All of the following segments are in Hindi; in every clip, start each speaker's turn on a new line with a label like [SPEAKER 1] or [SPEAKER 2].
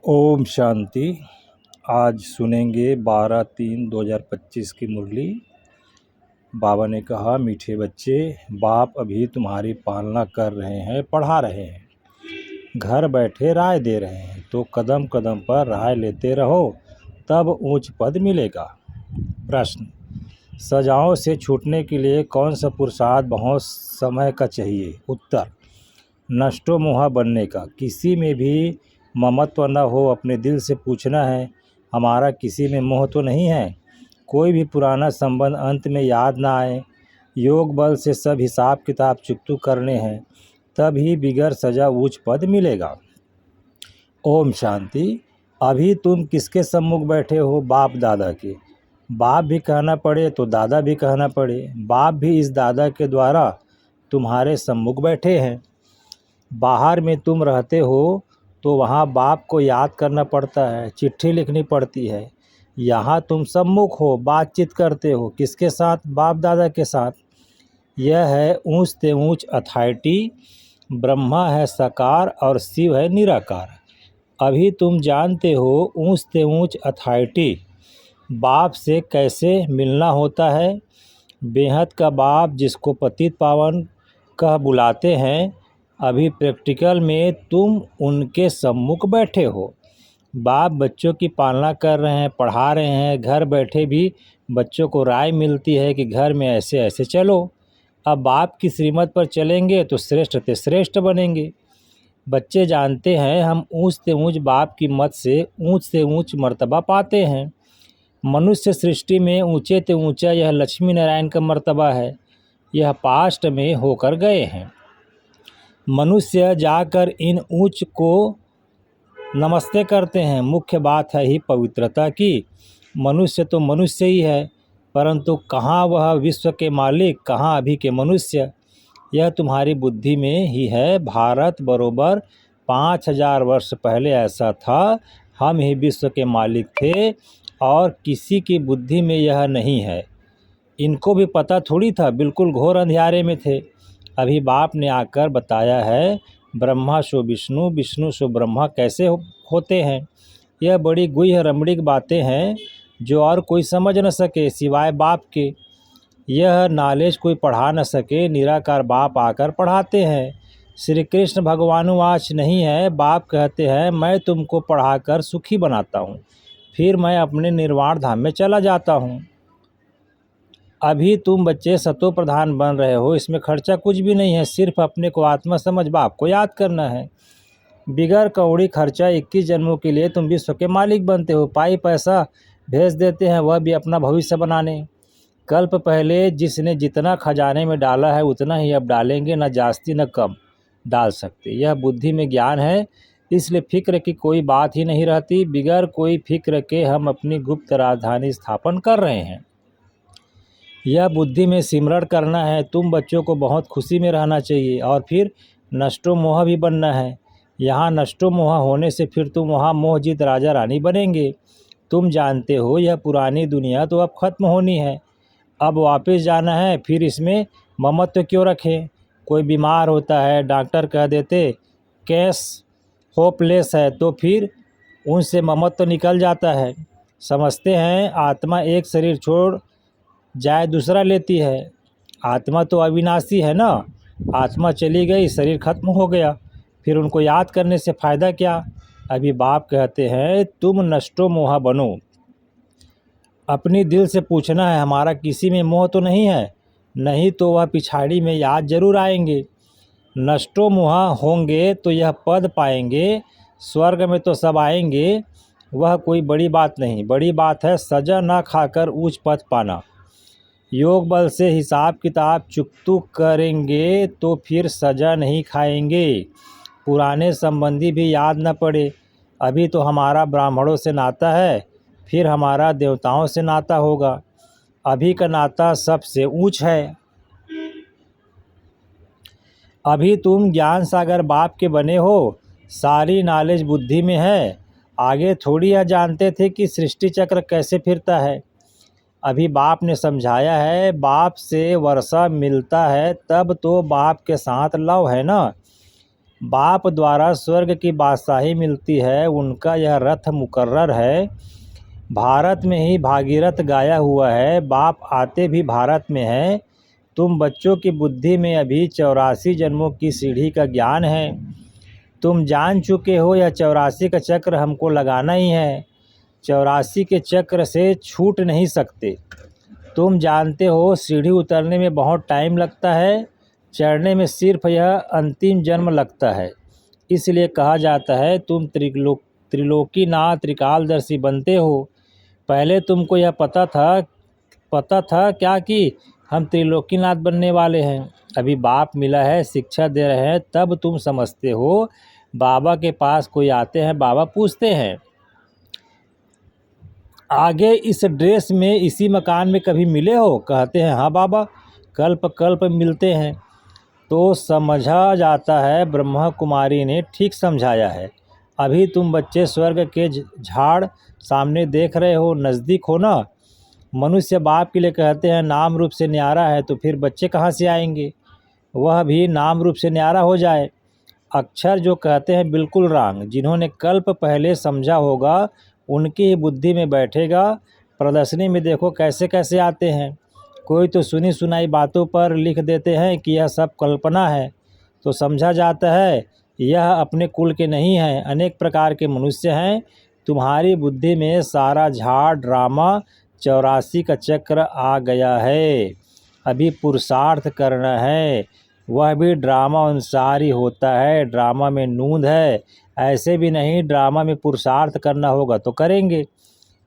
[SPEAKER 1] ओम शांति। आज सुनेंगे 12/3/2025 की मुरली। बाबा ने कहा, मीठे बच्चे, बाप अभी तुम्हारी पालना कर रहे हैं, पढ़ा रहे हैं, घर बैठे राय दे रहे हैं, तो कदम कदम पर राय लेते रहो, तब ऊंच पद मिलेगा। प्रश्न: सजाओं से छूटने के लिए कौन सा पुरुषार्थ बहुत समय का चाहिए? उत्तर: नष्टो मोहा बनने का। किसी में भी ममत्व न हो, अपने दिल से पूछना है, हमारा किसी में मोह तो नहीं है? कोई भी पुराना संबंध अंत में याद ना आए। योग बल से सब हिसाब किताब चुकतू करने हैं, तभी बिगर सजा उच्च पद मिलेगा। ओम शांति। अभी तुम किसके सम्मुख बैठे हो? बाप दादा के। बाप भी कहना पड़े तो दादा भी कहना पड़े। बाप भी इस दादा के द्वारा तुम्हारे सम्मुख बैठे हैं। बाहर में तुम रहते हो तो वहाँ बाप को याद करना पड़ता है, चिट्ठी लिखनी पड़ती है। यहाँ तुम सम्मुख हो, बातचीत करते हो। किसके साथ? बाप दादा के साथ। यह है ऊंच से ऊंच अथॉरिटी। ब्रह्मा है साकार और शिव है निराकार। अभी तुम जानते हो ऊंच से ऊंच अथॉरिटी बाप से कैसे मिलना होता है। बेहद का बाप जिसको पतित पावन कह बुलाते हैं, अभी प्रैक्टिकल में तुम उनके सम्मुख बैठे हो। बाप बच्चों की पालना कर रहे हैं, पढ़ा रहे हैं। घर बैठे भी बच्चों को राय मिलती है कि घर में ऐसे ऐसे चलो। अब बाप की श्रीमत पर चलेंगे तो श्रेष्ठ से श्रेष्ठ बनेंगे। बच्चे जानते हैं हम ऊंच से ऊंच बाप की मत से ऊंच मर्तबा पाते हैं। मनुष्य सृष्टि में ऊंचे से ऊंचा यह लक्ष्मी नारायण का मर्तबा है। यह पास्ट में होकर गए हैं। मनुष्य जाकर इन ऊंच को नमस्ते करते हैं। मुख्य बात है ही पवित्रता की। मनुष्य तो मनुष्य ही है, परंतु कहाँ वह विश्व के मालिक, कहाँ अभी के मनुष्य? यह तुम्हारी बुद्धि में ही है। भारत बरोबर 5000 वर्ष पहले ऐसा था, हम ही विश्व के मालिक थे और किसी की बुद्धि में यह नहीं है। इनको भी पता थोड़ी था, बिल्कुल घोर अंधियारे में थे। अभी बाप ने आकर बताया है, ब्रह्मा सो विष्णु, विष्णु सो ब्रह्मा कैसे होते हैं। यह बड़ी गुह्य रमणीक बातें हैं जो और कोई समझ न सके सिवाय बाप के। यह नॉलेज कोई पढ़ा न सके, निराकार बाप आकर पढ़ाते हैं। श्री कृष्ण भगवानुवाच नहीं है, बाप कहते हैं मैं तुमको पढ़ाकर सुखी बनाता हूँ, फिर मैं अपने निर्वाण धाम में चला जाता हूँ। अभी तुम बच्चे सतो प्रधान बन रहे हो, इसमें खर्चा कुछ भी नहीं है, सिर्फ अपने को आत्मा समझ बाप को याद करना है। बिगर कौड़ी खर्चा 21 जन्मों के लिए तुम विश्व के मालिक बनते हो। पाई पैसा भेज देते हैं, वह भी अपना भविष्य बनाने। कल्प पहले जिसने जितना खजाने में डाला है उतना ही अब डालेंगे, न जास्ती न कम डाल सकते। यह बुद्धि में ज्ञान है, इसलिए फिक्र की कोई बात ही नहीं रहती। बिगर कोई फिक्र के हम अपनी गुप्त राजधानी स्थापन कर रहे हैं। यह बुद्धि में सिमरण करना है। तुम बच्चों को बहुत खुशी में रहना चाहिए और फिर नष्टो मोह भी बनना है। यहाँ नष्टो मोह होने से फिर तुम वहाँ मोहजित राजा रानी बनेंगे। तुम जानते हो यह पुरानी दुनिया तो अब खत्म होनी है, अब वापस जाना है, फिर इसमें ममत्व क्यों रखें? कोई बीमार होता है, डॉक्टर कह देते केस होपलेस है, तो फिर उनसे ममत्व निकल जाता है। समझते हैं आत्मा एक शरीर छोड़ जाए दूसरा लेती है। आत्मा तो अविनाशी है ना। आत्मा चली गई, शरीर खत्म हो गया, फिर उनको याद करने से फ़ायदा क्या? अभी बाप कहते हैं तुम नष्टो मोहा बनो। अपनी दिल से पूछना है, हमारा किसी में मोह तो नहीं है? नहीं तो वह पिछाड़ी में याद जरूर आएंगे। नष्टो मोहा होंगे तो यह पद पाएंगे, स्वर्ग में तो सब आएंगे। वह कोई बड़ी बात नहीं, बड़ी बात है सजा ना खाकर उच्च पद पाना। योग बल से हिसाब किताब चुकतू करेंगे तो फिर सजा नहीं खाएंगे। पुराने संबंधी भी याद न पड़े। अभी तो हमारा ब्राह्मणों से नाता है, फिर हमारा देवताओं से नाता होगा। अभी का नाता सबसे ऊंच है। अभी तुम ज्ञान सागर बाप के बने हो, सारी नॉलेज बुद्धि में है। आगे थोड़ी यह जानते थे कि सृष्टि चक्र कैसे फिरता है। अभी बाप ने समझाया है, बाप से वर्षा मिलता है तब तो बाप के साथ लव है ना। बाप द्वारा स्वर्ग की बादशाही मिलती है, उनका यह रथ मुकर्रर है। भारत में ही भागीरथ गाया हुआ है, बाप आते भी भारत में है। तुम बच्चों की बुद्धि में अभी 84 जन्मों की सीढ़ी का ज्ञान है। तुम जान चुके हो यह 84 का चक्र हमको लगाना ही है, 84 के चक्र से छूट नहीं सकते। तुम जानते हो सीढ़ी उतरने में बहुत टाइम लगता है, चढ़ने में सिर्फ यह अंतिम जन्म लगता है। इसलिए कहा जाता है तुम त्रिलोकीनाथ त्रिकालदर्शी बनते हो। पहले तुमको यह पता था क्या कि हम त्रिलोकीनाथ बनने वाले हैं? अभी बाप मिला है, शिक्षा दे रहे हैं, तब तुम समझते हो। बाबा के पास कोई आते हैं, बाबा पूछते हैं आगे इस ड्रेस में इसी मकान में कभी मिले हो? कहते हैं हाँ बाबा, कल्प कल्प मिलते हैं। तो समझा जाता है ब्रह्मा कुमारी ने ठीक समझाया है। अभी तुम बच्चे स्वर्ग के झाड़ सामने देख रहे हो, नज़दीक हो ना। मनुष्य बाप के लिए कहते हैं नाम रूप से न्यारा है, तो फिर बच्चे कहाँ से आएंगे? वह भी नाम रूप से न्यारा हो जाए। अक्षर जो कहते हैं बिल्कुल रांग, जिन्होंने कल्प पहले समझा होगा उनकी ही बुद्धि में बैठेगा। प्रदर्शनी में देखो कैसे कैसे आते हैं। कोई तो सुनी सुनाई बातों पर लिख देते हैं कि यह सब कल्पना है, तो समझा जाता है यह अपने कुल के नहीं हैं, अनेक प्रकार के मनुष्य हैं। तुम्हारी बुद्धि में सारा झाड़ ड्रामा 84 का चक्र आ गया है। अभी पुरुषार्थ करना है, वह भी ड्रामा अनुसार ही होता है। ड्रामा में नूंद है, ऐसे भी नहीं। ड्रामा में पुरुषार्थ करना होगा तो करेंगे।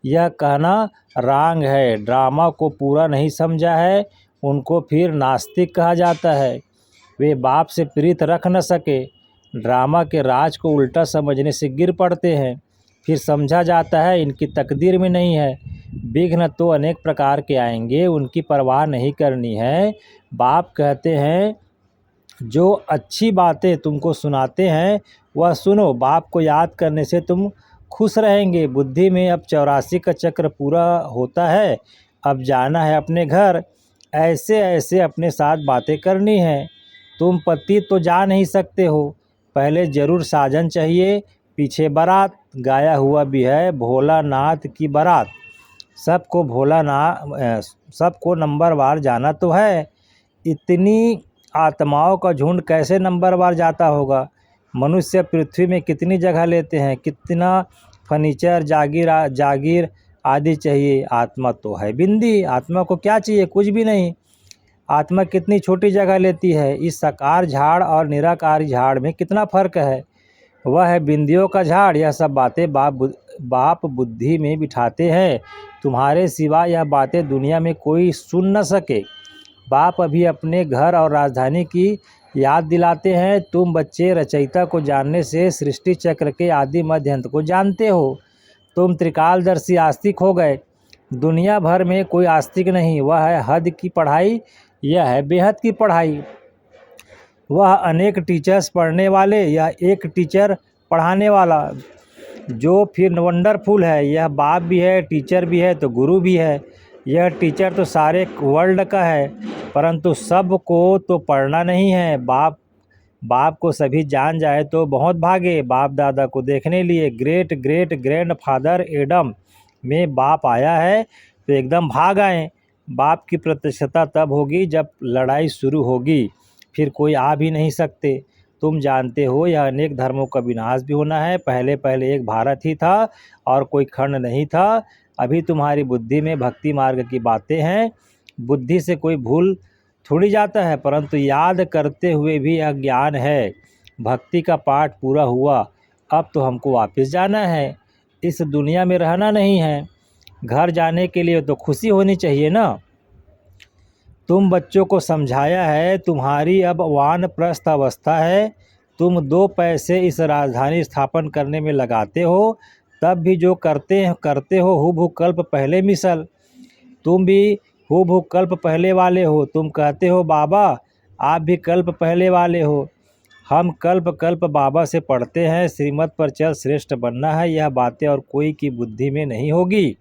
[SPEAKER 1] यह कहना रांग है। ड्रामा को पूरा नहीं समझा है उनको फिर नास्तिक कहा जाता है। वे बाप से प्रीत रख न सके, ड्रामा के राज को उल्टा समझने से गिर पड़ते हैं। फिर समझा जाता है इनकी तकदीर में नहीं है। विघ्न तो अनेक प्रकार के आएंगे, उनकी परवाह नहीं करनी है। बाप कहते हैं जो अच्छी बातें तुमको सुनाते हैं वह सुनो। बाप को याद करने से तुम खुश रहेंगे। बुद्धि में अब 84 का चक्र पूरा होता है, अब जाना है अपने घर। ऐसे ऐसे अपने साथ बातें करनी है। तुम पति तो जा नहीं सकते हो, पहले ज़रूर साजन चाहिए, पीछे बारात। गाया हुआ भी है भोलानाथ की बारात। सबको नंबरवार जाना तो है। इतनी आत्माओं का झुंड कैसे नंबरवार जाता होगा? मनुष्य पृथ्वी में कितनी जगह लेते हैं, कितना फर्नीचर जागीर आदि चाहिए। आत्मा तो है बिंदी, आत्मा को क्या चाहिए? कुछ भी नहीं। आत्मा कितनी छोटी जगह लेती है। इस साकार झाड़ और निराकारी झाड़ में कितना फर्क है। वह है बिंदियों का झाड़। यह सब बातें बाप बुद्धि में बिठाते हैं। तुम्हारे सिवा यह बातें दुनिया में कोई सुन न सके। बाप अभी अपने घर और राजधानी की याद दिलाते हैं। तुम बच्चे रचयिता को जानने से सृष्टि चक्र के आदि मध्य अंत को जानते हो। तुम त्रिकालदर्शी आस्तिक हो गए। दुनिया भर में कोई आस्तिक नहीं। वह है हद की पढ़ाई, यह है बेहद की पढ़ाई। वह अनेक टीचर्स पढ़ने वाले, यह एक टीचर पढ़ाने वाला, जो फिर वंडरफुल है। यह बाप भी है, टीचर भी है, तो गुरु भी है। यह टीचर तो सारे वर्ल्ड का है, परंतु सब को तो पढ़ना नहीं है। बाप को सभी जान जाए तो बहुत भागे। बाप दादा को देखने लिए great great grand father Adam में बाप आया है तो एकदम भाग आए। बाप की प्रत्यक्षता तब होगी जब लड़ाई शुरू होगी, फिर कोई आ भी नहीं सकते। तुम जानते हो यह अनेक धर्मों का विनाश भी होना है। पहले पहले एक भारत ही था और कोई खंड नहीं था। अभी तुम्हारी बुद्धि में भक्ति मार्ग की बातें हैं। बुद्धि से कोई भूल थोड़ी जाता है, परंतु याद करते हुए भी यह ज्ञान है। भक्ति का पाठ पूरा हुआ, अब तो हमको वापस जाना है। इस दुनिया में रहना नहीं है। घर जाने के लिए तो खुशी होनी चाहिए ना। तुम बच्चों को समझाया है, तुम्हारी अब वानप्रस्थ अवस्था है। तुम 2 पैसे इस राजधानी स्थापन करने में लगाते हो, तब भी जो करते हो हुबहू कल्प पहले मिसल। तुम भी हुबहू कल्प पहले वाले हो। तुम कहते हो बाबा आप भी कल्प पहले वाले हो। हम कल्प कल्प बाबा से पढ़ते हैं, श्रीमत पर चल श्रेष्ठ बनना है। यह बातें और कोई की बुद्धि में नहीं होगी।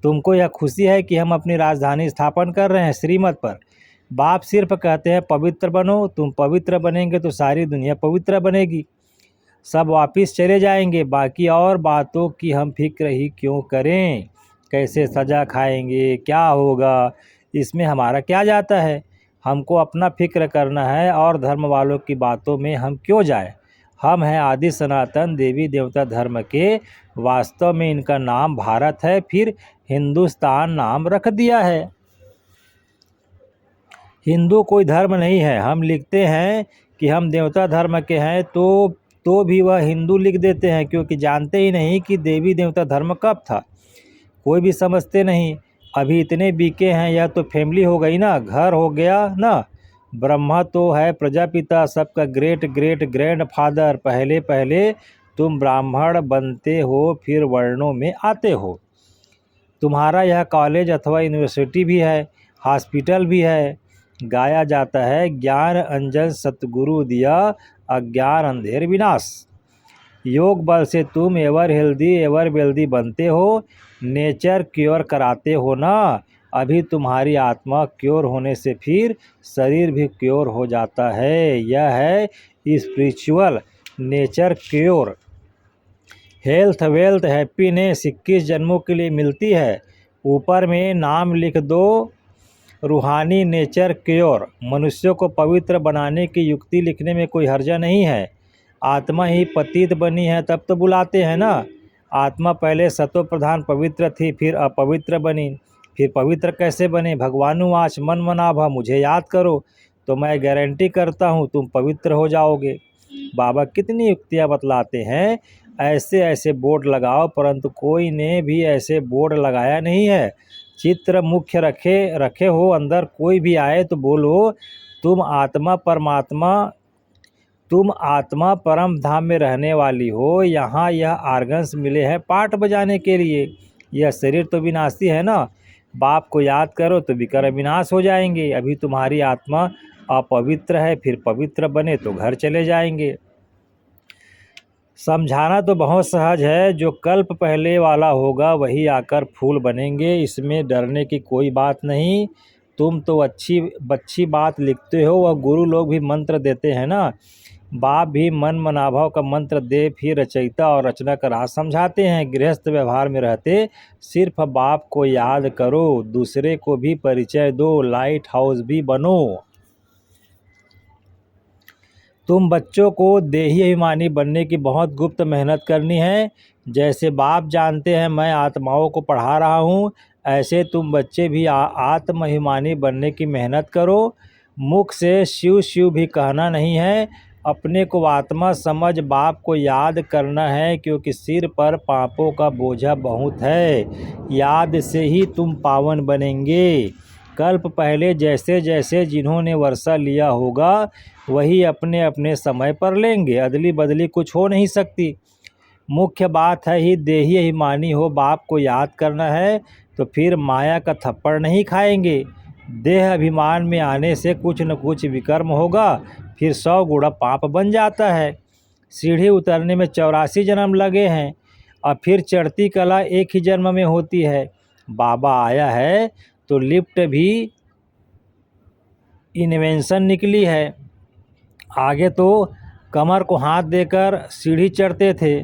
[SPEAKER 1] तुमको यह खुशी है कि हम अपनी राजधानी स्थापन कर रहे हैं श्रीमत पर। बाप सिर्फ कहते हैं पवित्र बनो, तुम पवित्र बनेंगे तो सारी दुनिया पवित्र बनेगी, सब वापिस चले जाएंगे, बाकी और बातों की हम फिक्र ही क्यों करें, कैसे सज़ा खाएंगे, क्या होगा, इसमें हमारा क्या जाता है। हमको अपना फिक्र करना है और धर्म वालों की बातों में हम क्यों जाएं। हम हैं आदि सनातन देवी देवता धर्म के, वास्तव में इनका नाम भारत है, फिर हिंदुस्तान नाम रख दिया है। हिंदू कोई धर्म नहीं है। हम लिखते हैं कि हम देवता धर्म के हैं तो भी वह हिंदू लिख देते हैं, क्योंकि जानते ही नहीं कि देवी देवता धर्म कब था, कोई भी समझते नहीं। अभी इतने बीके हैं, यह तो फैमिली हो गई ना, घर हो गया ना। ब्रह्मा तो है प्रजापिता, सबका ग्रेट ग्रेट ग्रैंड फादर। पहले पहले तुम ब्राह्मण बनते हो, फिर वर्णों में आते हो। तुम्हारा यह कॉलेज अथवा यूनिवर्सिटी भी है, हॉस्पिटल भी है। गाया जाता है ज्ञान अंजन सतगुरु दिया, अज्ञान अंधेर विनाश। योग बल से तुम एवर हेल्दी एवर वेल्दी बनते हो, नेचर क्योर कराते हो ना। अभी तुम्हारी आत्मा क्योर होने से फिर शरीर भी क्योर हो जाता है। यह है spiritual nature cure. Health wealth happiness 21 जन्मों के लिए मिलती है। ऊपर में नाम लिख दो, रूहानी नेचर क्योर। मनुष्यों को पवित्र बनाने की युक्ति लिखने में कोई हर्जा नहीं है। आत्मा ही पतित बनी है तब तो बुलाते हैं ना। आत्मा पहले सतो प्रधान पवित्र थी, फिर अपवित्र बनी, फिर पवित्र कैसे बने। भगवानुवाच मन मनाभा, मुझे याद करो तो मैं गारंटी करता हूँ तुम पवित्र हो जाओगे। बाबा कितनी युक्तियाँ बतलाते हैं, ऐसे ऐसे बोर्ड लगाओ, परंतु कोई ने भी ऐसे बोर्ड लगाया नहीं है। चित्र मुख्य रखे हो, अंदर कोई भी आए तो बोलो तुम आत्मा परमात्मा, तुम आत्मा परम धाम में रहने वाली हो। यहाँ यह आर्गन्स मिले हैं पाठ बजाने के लिए, यह शरीर तो विनाशी है ना। बाप को याद करो तो विकार विनाश हो जाएंगे। अभी तुम्हारी आत्मा अपवित्र है, फिर पवित्र बने तो घर चले जाएंगे। समझाना तो बहुत सहज है, जो कल्प पहले वाला होगा वही आकर फूल बनेंगे, इसमें डरने की कोई बात नहीं। तुम तो अच्छी बात लिखते हो, वह गुरु लोग भी मंत्र देते हैं ना। बाप भी मन मनाभाव का मंत्र दे फिर रचयिता और रचना का राज समझाते हैं। गृहस्थ व्यवहार में रहते सिर्फ बाप को याद करो, दूसरे को भी परिचय दो, लाइट हाउस भी बनो। तुम बच्चों को देही अभिमानी बनने की बहुत गुप्त मेहनत करनी है। जैसे बाप जानते हैं मैं आत्माओं को पढ़ा रहा हूँ, ऐसे तुम बच्चे भी आत्म अभिमानी बनने की मेहनत करो। मुख से शिव शिव भी कहना नहीं है, अपने को आत्मा समझ बाप को याद करना है, क्योंकि सिर पर पापों का बोझा बहुत है। याद से ही तुम पावन बनेंगे। कल्प पहले जैसे जैसे जिन्होंने वर्षा लिया होगा वही अपने अपने समय पर लेंगे, अदली बदली कुछ हो नहीं सकती। मुख्य बात है ही देही अभिमानी हो, बाप को याद करना है तो फिर माया का थप्पड़ नहीं खाएंगे। देह अभिमान में आने से कुछ न कुछ विकर्म होगा, फिर 100 गुणा पाप बन जाता है। सीढ़ी उतरने में 84 जन्म लगे हैं, और फिर चढ़ती कला एक ही जन्म में होती है। बाबा आया है तो लिफ्ट भी इन्वेंशन निकली है। आगे तो कमर को हाथ देकर सीढ़ी चढ़ते थे,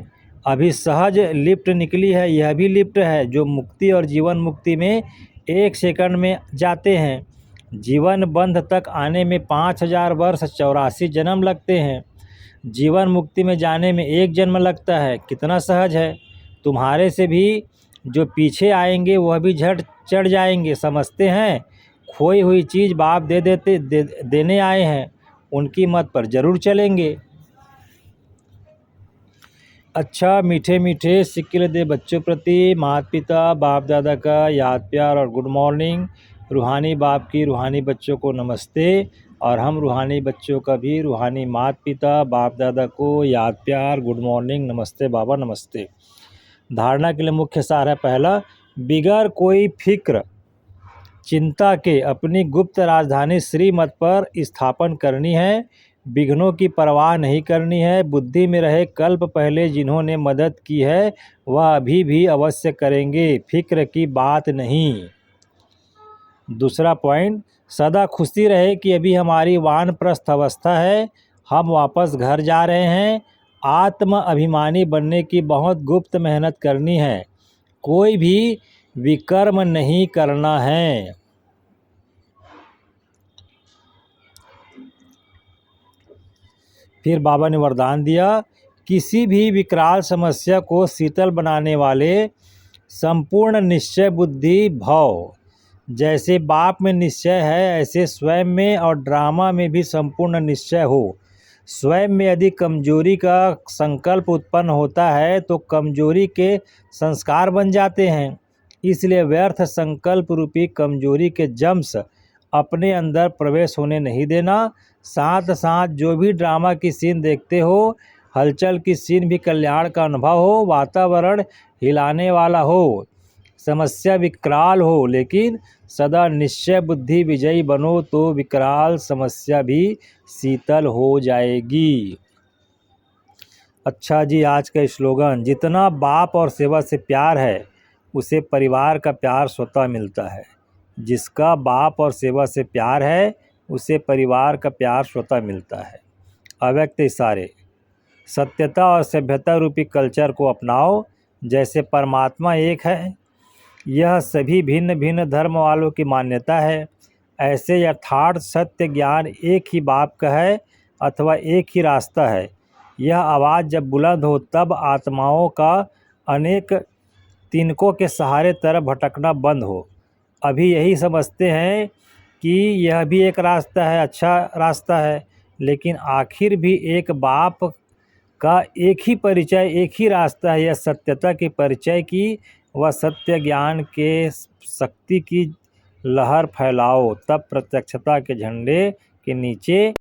[SPEAKER 1] अभी सहज लिफ्ट निकली है। यह भी लिफ्ट है जो मुक्ति और जीवन मुक्ति में 1 सेकंड में जाते हैं। जीवन बंध तक आने में 5000 वर्ष 84 जन्म लगते हैं। जीवन मुक्ति में जाने में 1 जन्म लगता है। कितना सहज है। तुम्हारे से भी जो पीछे आएंगे वह भी झट चढ़ जाएंगे। समझते हैं खोई हुई चीज़ बाप देने आए हैं, उनकी मत पर जरूर चलेंगे। अच्छा मीठे मीठे सिक्के दे बच्चों प्रति माता पिता बाप दादा का याद प्यार और गुड मॉर्निंग। रूहानी बाप की रूहानी बच्चों को नमस्ते, और हम रूहानी बच्चों का भी रूहानी माता पिता बाप दादा को याद प्यार गुड मॉर्निंग, नमस्ते बाबा नमस्ते। धारणा के लिए मुख्य सार है, पहला, बिगर कोई फिक्र चिंता के अपनी गुप्त राजधानी श्रीमत पर स्थापन करनी है। विघ्नों की परवाह नहीं करनी है। बुद्धि में रहे कल्प पहले जिन्होंने मदद की है वह अभी भी अवश्य करेंगे, फिक्र की बात नहीं। दूसरा पॉइंट, सदा खुशी रहे कि अभी हमारी वानप्रस्थ अवस्था है, हम वापस घर जा रहे हैं। आत्म अभिमानी बनने की बहुत गुप्त मेहनत करनी है, कोई भी विकर्म नहीं करना है। फिर बाबा ने वरदान दिया, किसी भी विकराल समस्या को शीतल बनाने वाले संपूर्ण निश्चय बुद्धि भव। जैसे बाप में निश्चय है, ऐसे स्वयं में और ड्रामा में भी संपूर्ण निश्चय हो। स्वयं में यदि कमजोरी का संकल्प उत्पन्न होता है तो कमजोरी के संस्कार बन जाते हैं। इसलिए व्यर्थ संकल्प रूपी कमजोरी के जम्स अपने अंदर प्रवेश होने नहीं देना। साथ साथ जो भी ड्रामा की सीन देखते हो, हलचल की सीन भी कल्याण का अनुभव हो, वातावरण हिलाने वाला हो, समस्या विकराल हो, लेकिन सदा निश्चय बुद्धि विजयी बनो तो विकराल समस्या भी शीतल हो जाएगी। अच्छा जी, आज का स्लोगन, जितना बाप और सेवा से प्यार है उसे परिवार का प्यार स्वतः मिलता है। जिसका बाप और सेवा से प्यार है उसे परिवार का प्यार स्वतः मिलता है। अव्यक्त इशारे, सत्यता और सभ्यता रूपी कल्चर को अपनाओ। जैसे परमात्मा एक है, यह सभी भिन्न भिन्न धर्म वालों की मान्यता है, ऐसे यथार्थ सत्य ज्ञान एक ही बाप का है अथवा एक ही रास्ता है। यह आवाज़ जब बुलंद हो तब आत्माओं का अनेक तिनकों के सहारे तरफ भटकना बंद हो। अभी यही समझते हैं कि यह भी एक रास्ता है, अच्छा रास्ता है, लेकिन आखिर भी एक बाप का एक ही परिचय, एक ही रास्ता है। यह सत्यता के परिचय की व सत्य ज्ञान के शक्ति की लहर फैलाओ, तब प्रत्यक्षता के झंडे के नीचे